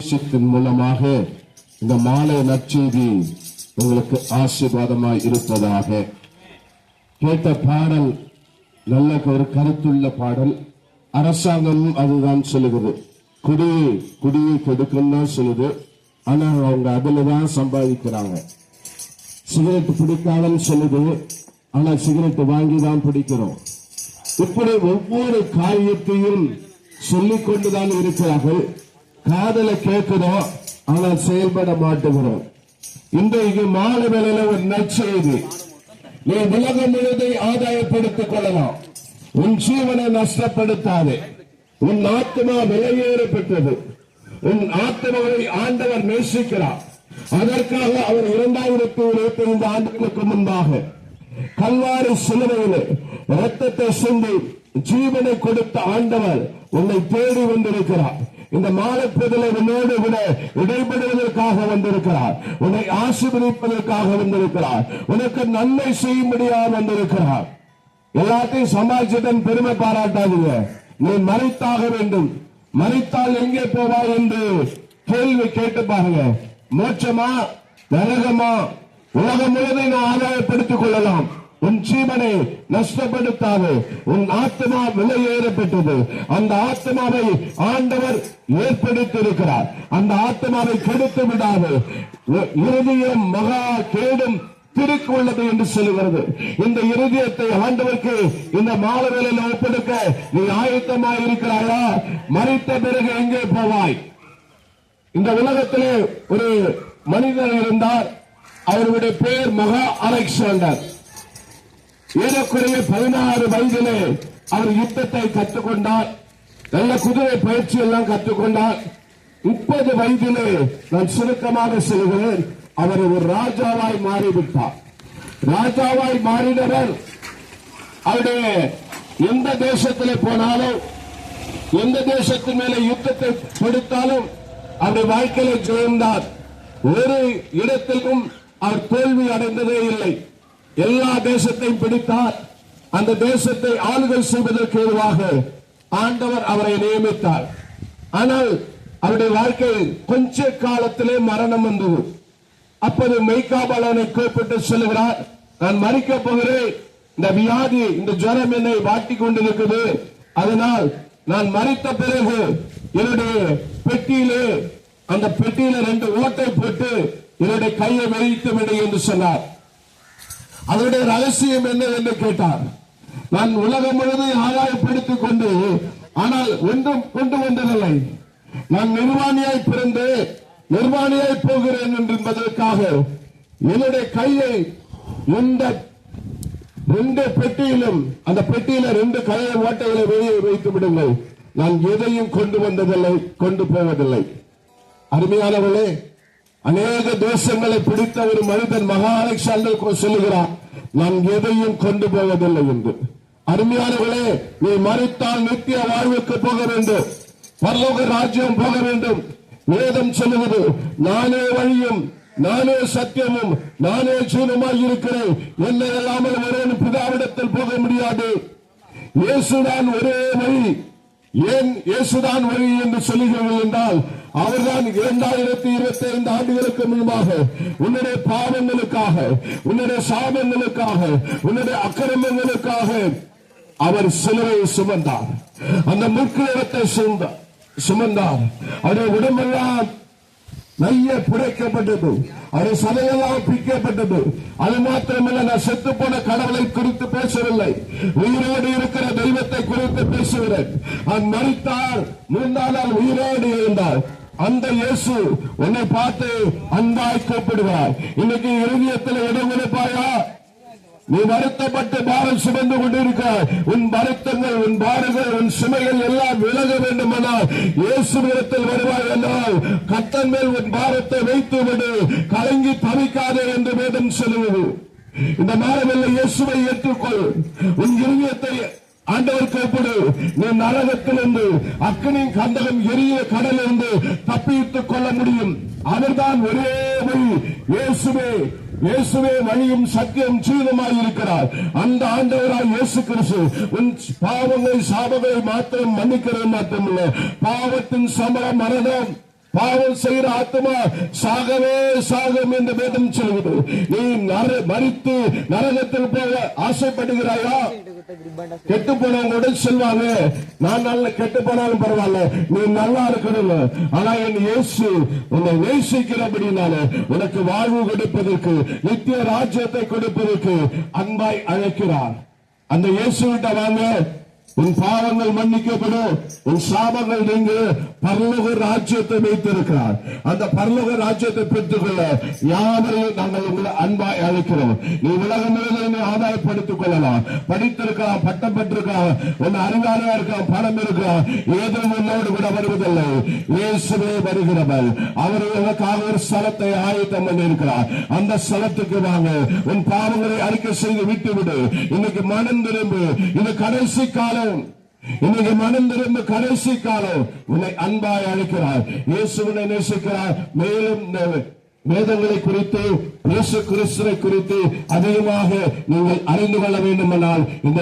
சுவிசேஷத்தின் மூலமாக இந்த மாலை நற்செய்தி உங்களுக்கு ஆசீர்வாதமாய் இருப்பதாக. கேட்ட பாடல் நல்ல ஒரு கருத்துள்ள பாடல். அரசாங்கமும் அதுதான் சொல்லுகிறது, குடியை கொடுக்கணும் தான் சொல்லுது. ஆனா அவங்க அதுலதான் சம்பாதிக்கிறாங்க. சிகரெட் பிடிக்காதன்னு சொல்லுது, ஆனா சிகரெட் வாங்கிதான் பிடிக்கிறோம். இப்படி ஒவ்வொரு காரியத்தையும் சொல்லிக் கொண்டுதான் இருக்கிறார்கள். காதல கேட்கிறோம், ஆனால் செயல்பட மாட்டுகிறோம். இன்றைக்கு மாலை வேளையில ஒரு நற்செய்தி, நீ உலகம் முழுதை ஆதாயப்படுத்திக் கொள்ளலாம், உன் ஜீவனை நஷ்டப்படுத்தாதே. உன் ஆத்மா விலையேறப்பட்டது. உன் ஆத்மாவை ஆண்டவர் நேசிக்கிறார். அதற்காக அவர் 2025 ஆண்டுகளுக்கு முன்பாக கல்வாரி சிலுவையிலே ரத்தத்தை சிந்தி ஜீவனை கொடுத்த ஆண்டவர் உன்னை தேடி வந்திருக்கிறார். இந்த மாலைப்பொழுதிலே உன்னோடு கூட இடைபடுவதற்காக வந்திருக்கிறார். உன்னை ஆசீர்வதிப்பதற்காக வந்திருக்கிறார். உனக்கு நன்மை செய்யும்படியாக வந்திருக்கிறார். எல்லாத்தையும் சமாளிச்சுடன் பெருமை பாராட்டாதீங்க. நீ மரித்தாக வேண்டும். மரித்தால் எங்கே போவாய் என்று கேள்வி கேட்டு பாருங்க. மோட்சமா நரகமா? உலகம் முழுவதும் ஆதாயப்படுத்திக் கொள்ளலாம், உன் ஜீவனை நஷ்டப்படுத்தாது. உன் ஆத்மா விலையேறப்பட்டது. அந்த ஆத்மாவை ஆண்டவர் ஏற்படுத்தி இருக்கிறார். அந்த ஆத்மாவை கெடுத்து விடாது. இருதயம் மகா கேடும் திருக்கு உள்ளது என்று சொல்லுகிறது. இந்த இருதயத்தை ஆண்டவருக்கு இந்த மாலை வேளையில ஒப்படைக்க நீ ஆயத்தமாக இருக்கிறாயா? மரித்த பிறகு எங்கே போவாய்? இந்த உலகத்திலே ஒரு மனிதர் இருந்தார். அவருடைய பெயர் மகா அலெக்சாண்டர். ஏறக்குறைய 16 வயதிலே அவர் யுத்தத்தை கற்றுக்கொண்டார். நல்ல குதிரை பயிற்சி எல்லாம் கற்றுக்கொண்டார். 30 வயதிலே, நான் சுருக்கமாக சொல்கிறேன், அவர் ஒரு ராஜாவாய் மாறிவிட்டார். ராஜாவாய் மாறினவர் அவருடைய எந்த தேசத்திலே போனாலும், எந்த தேசத்தின் மேலே யுத்தத்தை கொடுத்தாலும் அவருடைய வாழ்க்கையில ஜெயம்தான். ஒரு இடத்திலும் அவர் தோல்வி அடைந்ததே இல்லை. எல்லா தேசத்தையும் பிடித்தார். அந்த தேசத்தை ஆளுகை செய்வதற்கு ஏதுவாக ஆண்டவர் அவரை நியமித்தார். ஆனால் அவருடைய வாழ்க்கை கொஞ்ச காலத்திலே மரணம் வந்தது. அப்போது மெய்காபாலனை கூப்பிட்டு சொல்லுகிறார், நான் மரிக்க போகிறேன். இந்த வியாதி, இந்த ஜுரம் என்னை வாட்டிக் கொண்டிருக்குது. அதனால் நான் மரித்த பிறகு என்னுடைய பெட்டியிலே, அந்த பெட்டியில 2 ஓட்டை போட்டு என்னுடைய கையை வைத்து விடு என்று சொன்னார். அதனுடைய ரகசியம் என்ன என்று கேட்டார். நான் உலகம் முழுவதும் ஆதாயப்படுத்திக் கொண்டு, ஆனால் ஒன்றும் கொண்டு வந்ததில்லை. நான் நிர்வாணியாய் பிறந்து நிர்வாணியாய் போகிறேன் என்பதற்காக என்னுடைய கையை இந்த 2 பெட்டியிலும், அந்த பெட்டியில 2 கையை ஓட்டைகளை வெளியே வைத்து விடுங்கள். நான் எதையும் கொண்டு வந்ததில்லை, கொண்டு போவதில்லை. அருமையானவர்களே, அநேக தேசங்களை பிடித்த ஒரு மனிதன் மகா அலெக்சாண்டர் சொல்லுகிறார், நான் எதையும் கொண்டு போவதில்லை என்று. அருமையானவர்களே, நீ மரித்தால் நித்திய வாழ்வுக்கு போக வேண்டும், பரலோக ராஜ்யம் போக வேண்டும். வேதம் சொல்லுவது, நானே வழியும் நானே சத்தியமும் நானே ஜீவனுமாய் இருக்கிறேன், என்னை இல்லாமல் ஒருவன் பிதாவிடத்தில் போக முடியாது. இயேசுதான் ஒரே வழி. ஏன் இயேசுதான் வழி என்று சொல்லுகிறீர்கள் என்றால், அவர்தான் 2025 ஆண்டுகளுக்கு முன்பாக உன்னுடைய பாவங்களுக்காக, உன்னுடைய சாபங்களுக்காக, உன்னுடைய அக்கிரமங்களுக்காக அவர் சிலுவையை சுமந்தார். அந்த முற்கிரத்தை சுமந்தார். அவருடைய உடம்பெல்லாம் நைய புடைக்கப்பட்டது, அவருடைய சதையெல்லாம் பிக்கப்பட்டது. அது மாத்திரமல்ல, நான் செத்து போன கடவுளை குறித்து பேசவில்லை, உயிரோடு இருக்கிற தெய்வத்தை குறித்து பேசுகிறேன். அவர் மரித்தார், 3ஆம் நாள் உயிரோடு இருந்தார். அந்த இயேசு உன்னை பார்த்து அன்பாய் கூப்பிடுவார். இன்னைக்கு இருதயத்தில் இடம் கொடுப்பாயா? நீ வருத்தப்பட்டு பாரம் சுமந்து கொண்டிருக்கிறாய். உன் வருத்தங்கள், உன் பாரங்கள், உன் சுமைகள் எல்லாம் விலக வேண்டுமானால் இயேசுவிடத்தில் வருவாய் என்றால், கர்த்தர் மேல் உன் பாரத்தை வைத்து விடு, கலங்கி தவிக்காதே என்று வேதம் சொல்லுவது. இந்த மாறவில்லை, இயேசுவை ஏற்றுக்கொள். உன் இருதயத்தை ஆண்டவர் கூப்பிடு. நீ நரகத்திலிருந்து, அக்கினி கந்தகம் எரிய கடலிலிருந்து தப்பித்துக் கொள்ள முடியும். அவர்தான் ஒரே வழி. இயேசுவே வழியும் சத்தியம் ஜீவனுமாய் இருக்கிறார். அந்த ஆண்டவராய் இயேசு கிறிஸ்து உன் பாவங்களை சாபங்களை மாத்திரம் மன்னிக்கிறது மாத்திரமல்ல, பாவத்தின் சம்பளம் மரணம், பாவம் செய்கிற ஆத்மா சாகவே சாகும் என்று வேதம் சொல்கிறது. நீ மரித்து நரகத்தில் போக ஆசைப்படுகிறாயா? கெட்டு போனவங்களோட சொல்வாங்க, நான் நல்ல கெட்டு போனாலும் பரவாயில்ல, நீ நல்லா இருக்கணும். ஆனா என் இயேசு உன்னை நேசிக்கிறபடினால உனக்கு வாழ்வு கொடுப்பதற்கு, நித்திய ராஜ்யத்தை கொடுப்பதற்கு அன்பாய் அழைக்கிறார். அந்த இயேசுவிட்ட வாங்க, உன் பாவங்கள் மன்னிக்கப்படும், உன் சாபங்கள் நீங்க பரலோக ராஜ்யத்தை வைத்திருக்கிறார். அந்த பரலோக ராஜ்யத்தை பெற்றுக்கொள்ள யாவரையும் நாங்கள் உங்களை அன்பாய் அழைக்கிறோம். நீ உலகம் முழுவதும் ஆதாயப்படுத்திக் கொள்ளலாம், படித்திருக்கலாம், பட்டம் பெற்றிருக்கலாம், உன் அறிவாளியா இருக்கலாம், பணம் இருக்கலாம், ஏதும் உன்னோடு கூட வருவதில்லை. இயேசுவே வருகிறவர். அவர் உனக்காக ஒரு ஸ்தலத்தை ஆயத்தம் பண்ணி இருக்கிறார். அந்த ஸ்தலத்துக்கு வாங்க. உன் பாவங்களை அறிக்கை செய்து விட்டுவிடு. இன்னைக்கு மனம் திரும்பு. இது கடைசி காலம். இன்னைக்கு மனம் திரும்ப கடைசி காலம். உன்னை அன்பாய் அழைக்கிறார். இயேசு உன்னை நேசிக்கிறார். மேலும் வேதங்களை குறித்து, இயேசு கிறிஸ்துவை குறித்து அதிகமாக நீங்கள் அறிந்து கொள்ள வேண்டுமானால் இந்த